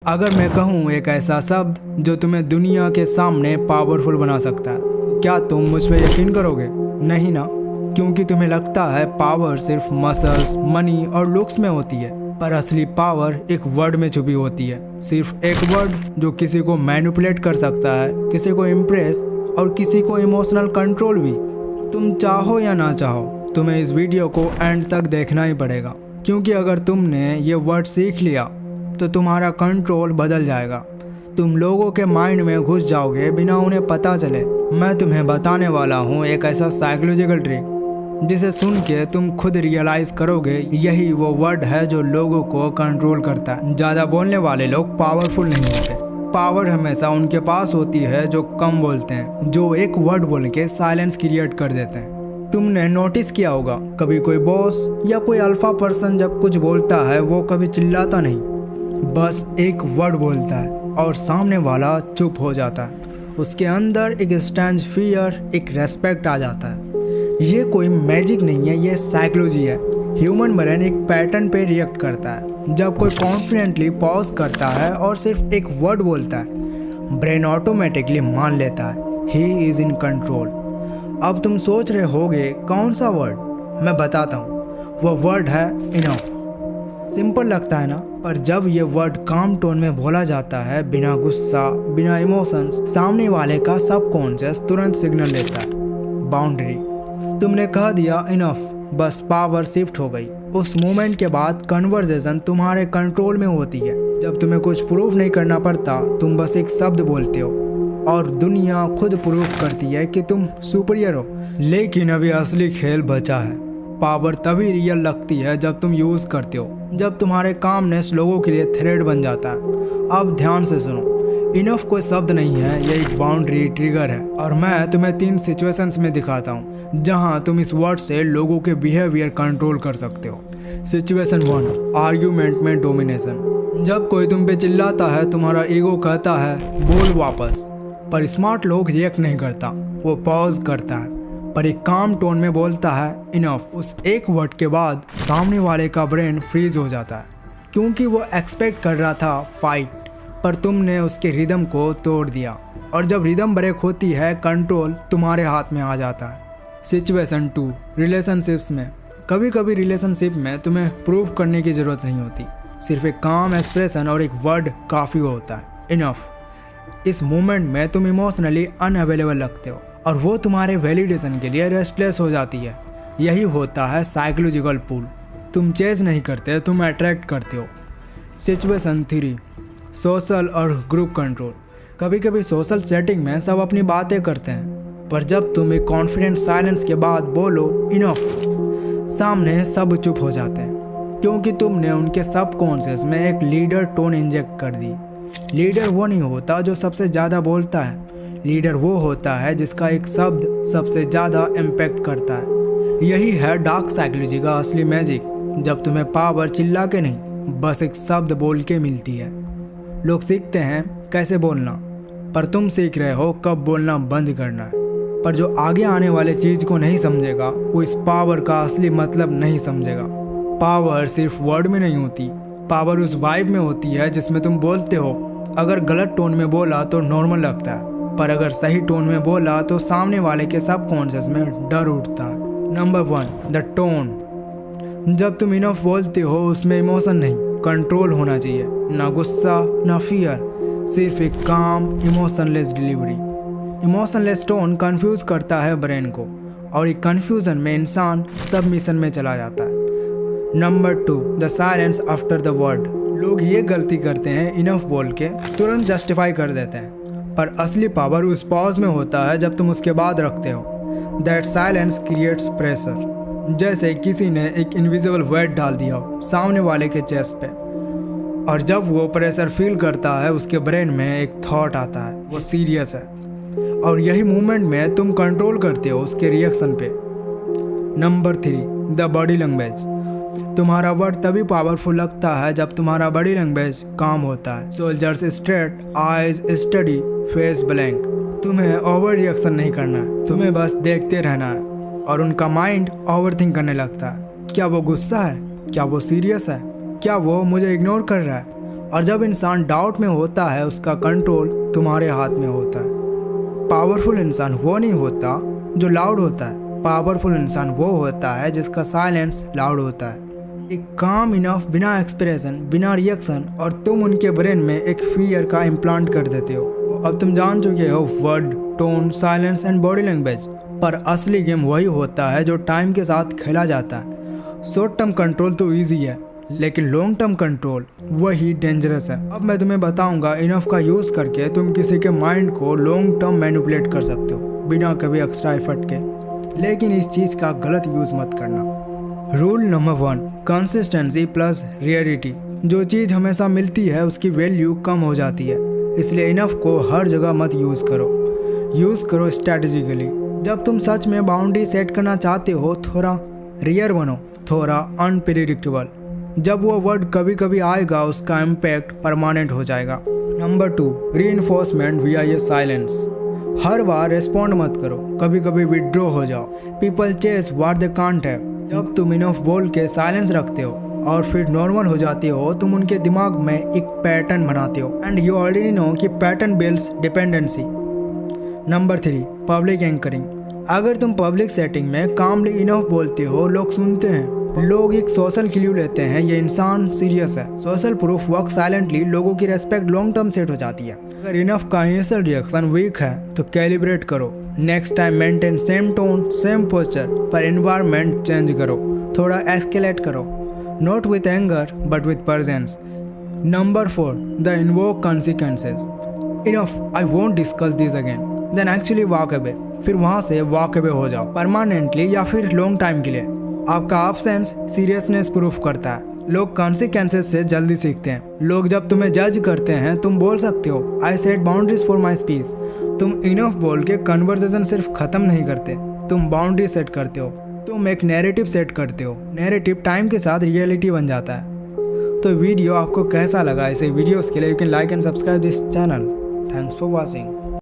अगर मैं कहूँ एक ऐसा शब्द जो तुम्हें दुनिया के सामने पावरफुल बना सकता है, क्या तुम मुझ पर यकीन करोगे? नहीं ना, क्योंकि तुम्हें लगता है पावर सिर्फ मसल्स, मनी और लुक्स में होती है। पर असली पावर एक वर्ड में छुपी होती है। सिर्फ एक वर्ड जो किसी को मैनिपुलेट कर सकता है, किसी को इम्प्रेस और किसी को इमोशनल कंट्रोल भी। तुम चाहो या ना चाहो, तुम्हें इस वीडियो को एंड तक देखना ही पड़ेगा, क्योंकि अगर तुमने ये वर्ड सीख लिया तो तुम्हारा कंट्रोल बदल जाएगा। तुम लोगों के माइंड में घुस जाओगे बिना उन्हें पता चले। मैं तुम्हें बताने वाला हूँ एक ऐसा साइकोलॉजिकल ट्रिक जिसे सुन के तुम खुद रियलाइज करोगे यही वो वर्ड है जो लोगों को कंट्रोल करता है। ज़्यादा बोलने वाले लोग पावरफुल नहीं होते। पावर हमेशा उनके पास होती है जो कम बोलते हैं, जो एक वर्ड बोल के साइलेंस क्रिएट कर देते हैं। तुमने नोटिस किया होगा, कभी कोई बॉस या कोई अल्फा पर्सन जब कुछ बोलता है वो कभी चिल्लाता नहीं, बस एक वर्ड बोलता है और सामने वाला चुप हो जाता है। उसके अंदर एक स्ट्रेंज फियर, एक रेस्पेक्ट आ जाता है। ये कोई मैजिक नहीं है, ये साइकोलॉजी है। ह्यूमन ब्रेन एक पैटर्न पे रिएक्ट करता है। जब कोई कॉन्फिडेंटली पॉज करता है और सिर्फ एक वर्ड बोलता है, ब्रेन ऑटोमेटिकली मान लेता है ही इज इन कंट्रोल। अब तुम सोच रहे होगे कौन सा वर्ड? मैं बताता हूँ, वो वर्ड है इनफ। सिंपल लगता है ना, पर जब ये वर्ड काम टोन में बोला जाता है, बिना गुस्सा, बिना इमोशंस, सामने वाले का सबकॉन्शियस तुरंत सिग्नल लेता है, बाउंड्री। तुमने कह दिया इनफ, बस पावर शिफ्ट हो गई। उस मोमेंट के बाद कन्वर्सेशन तुम्हारे कंट्रोल में होती है। जब तुम्हें कुछ प्रूफ नहीं करना पड़ता, तुम बस एक शब्द बोलते हो और दुनिया खुद प्रूफ करती है कि तुम सुपीरियर हो। लेकिन अभी असली खेल बचा है। पावर तभी रियल लगती है जब तुम यूज़ करते हो, जब तुम्हारे कामनेस लोगों के लिए थ्रेड बन जाता है। अब ध्यान से सुनो, इनफ कोई शब्द नहीं है, ये एक बाउंड्री ट्रिगर है। और मैं तुम्हें 3 सिचुएशंस में दिखाता हूँ जहाँ तुम इस वर्ड से लोगों के बिहेवियर कंट्रोल कर सकते हो। सिचुएशन 1, आर्ग्यूमेंट में डोमिनेशन। जब कोई तुम पे चिल्लाता है, तुम्हारा ईगो कहता है बोल वापस, पर स्मार्ट लोग रिएक्ट नहीं करता, वो पॉज करता है, पर एक काम टोन में बोलता है इनफ। उस एक वर्ड के बाद सामने वाले का ब्रेन फ्रीज हो जाता है, क्योंकि वो एक्सपेक्ट कर रहा था फाइट, पर तुमने उसके रिदम को तोड़ दिया। और जब रिदम ब्रेक होती है, कंट्रोल तुम्हारे हाथ में आ जाता है। सिचुएशन 2, रिलेशनशिप्स में। कभी कभी रिलेशनशिप में तुम्हें प्रूव करने की ज़रूरत नहीं होती, सिर्फ एक काम एक्सप्रेशन और एक वर्ड काफ़ी होता है, इनफ। इस मोमेंट में तुम इमोशनली अनअवेलेबल लगते हो और वो तुम्हारे वैलिडेशन के लिए रेस्टलेस हो जाती है। यही होता है साइकोलॉजिकल पुल। तुम चेज नहीं करते, तुम अट्रैक्ट करते हो। सिचुएशन 3, सोशल और ग्रुप कंट्रोल। कभी कभी सोशल सेटिंग में सब अपनी बातें करते हैं, पर जब तुम एक कॉन्फिडेंट साइलेंस के बाद बोलो इनफ, सामने सब चुप हो जाते हैं, क्योंकि तुमने उनके सबकॉन्शियस में एक लीडर टोन इंजेक्ट कर दी। लीडर वो नहीं होता जो सबसे ज़्यादा बोलता है, लीडर वो होता है जिसका एक शब्द सबसे ज़्यादा इम्पैक्ट करता है। यही है डार्क साइकोलॉजी का असली मैजिक, जब तुम्हें पावर चिल्ला के नहीं, बस एक शब्द बोल के मिलती है। लोग सीखते हैं कैसे बोलना, पर तुम सीख रहे हो कब बोलना बंद करना है। पर जो आगे आने वाले चीज़ को नहीं समझेगा, वो इस पावर का असली मतलब नहीं समझेगा। पावर सिर्फ वर्ड में नहीं होती, पावर उस वाइब में होती है जिसमें तुम बोलते हो। अगर गलत टोन में बोला तो नॉर्मल लगता है, पर अगर सही टोन में बोला तो सामने वाले के सबकॉन्शियस में डर उठता है। Number 1, the tone. जब तुम इनफ बोलते हो, उसमें इमोशन नहीं, कंट्रोल होना चाहिए। ना गुस्सा, ना फियर, सिर्फ एक काम emotionless delivery. Emotionless tone confuse करता है ब्रेन को, और एक कंफ्यूजन में इंसान सबमिशन में चला जाता है। Number 2, the silence after the word. लोग ये गलती करते हैं, इनफ बोल के तुरंत जस्टिफाई कर देते हैं, पर असली पावर उस पॉज में होता है जब तुम उसके बाद रखते हो। दैट साइलेंस क्रिएट्स प्रेशर, जैसे किसी ने एक इनविजिबल वेट डाल दिया हो सामने वाले के चेस्ट पे, और जब वो प्रेशर फील करता है, उसके ब्रेन में एक थॉट आता है, वो सीरियस है, और यही मूवमेंट में तुम कंट्रोल करते हो उसके रिएक्शन पे। Number 3, the body language. तुम्हारा वर्ड तभी पावरफुल लगता है जब तुम्हारा बॉडी लैंग्वेज काम होता है। Soldiers straight, eyes study, face blank. तुम्हें ओवर रिएक्शन नहीं करना है, तुम्हें बस देखते रहना है, और उनका माइंड ओवरथिंक करने लगता है। क्या वो गुस्सा है? क्या वो सीरियस है? क्या वो मुझे इग्नोर कर रहा है? और जब इंसान डाउट में होता है उसका कंट्रोल तुम्हारे हाथ में होता है। पावरफुल इंसान वो नहीं होता जो लाउड होता है, पावरफुल इंसान वो होता है जिसका साइलेंस लाउड होता है। एक काम इनफ, बिना एक्सप्रेशन, बिना रिएक्शन, और तुम उनके ब्रेन में एक फियर का इम्प्लांट कर देते हो। अब तुम जान चुके हो word, tone, silence and body language, पर असली गेम वही होता है जो टाइम के साथ खेला जाता है। शॉर्ट टर्म कंट्रोल तो ईजी है, लेकिन लॉन्ग टर्म कंट्रोल वही डेंजरस है। अब मैं तुम्हें बताऊंगा इनफ का यूज़ करके तुम किसी के माइंड को लॉन्ग टर्म मैनिपुलेट कर सकते हो बिना कभी एक्स्ट्रा एफर्ट के, लेकिन इस चीज़ का गलत यूज़ मत करना। Rule number 1, consistency plus rarity. जो चीज़ हमेशा मिलती है उसकी वैल्यू कम हो जाती है, इसलिए इनफ को हर जगह मत यूज़ करो स्ट्रैटेजिकली। जब तुम सच में बाउंड्री सेट करना चाहते हो, थोड़ा रेयर बनो, थोड़ा अनप्रेडिक्टेबल। जब वो वर्ड कभी कभी आएगा उसका इम्पैक्ट परमानेंट हो जाएगा। नंबर 2, रीइंफोर्समेंट विया ये साइलेंस। हर बार रिस्पॉन्ड मत करो, कभी कभी विड्रॉ हो जाओ। People chase what they can't have. जब तुम इनफ बोल के साइलेंस रखते हो और फिर नॉर्मल हो जाते हो, तुम उनके दिमाग में एक पैटर्न बनाते हो, एंड यू ऑलरेडी नो कि pattern builds dependency. Number 3, public anchoring. अगर तुम पब्लिक सेटिंग में कामली इनफ बोलते हो, लोग सुनते हैं, लोग एक सोशल क्ल्यू लेते हैं, ये इंसान सीरियस है। सोशल प्रूफ वर्क साइलेंटली, लोगों की रेस्पेक्ट लॉन्ग टर्म सेट हो जाती है। अगर इनफ का इनिशियल रिएक्शन वीक है तो कैलिब्रेट करो। Next time maintain same tone, same posture, पर एनवायरनमेंट चेंज करो, थोड़ा एस्केलेट करो, not with anger but with presence. Number 4, the invoke consequences. Enough, I won't discuss this again, then actually walk away. फिर वहाँ से walk away हो जाओ, permanently या फिर लॉन्ग टाइम के लिए। आपका एब्सेंस सीरियसनेस प्रूफ करता है। लोग कॉन्सिक्वेंसेस से जल्दी सीखते हैं। लोग जब तुम्हें जज करते हैं, तुम बोल सकते हो I set boundaries for my speech. तुम इनफ बोल के कन्वर्सेशन सिर्फ खत्म नहीं करते, तुम बाउंड्री सेट करते हो। तुम एक नैरेटिव सेट करते हो। नैरेटिव टाइम के साथ रियलिटी बन जाता है। तो वीडियो आपको कैसा लगा? ऐसे वीडियोस के लिए you can like and subscribe this channel. Thanks for watching.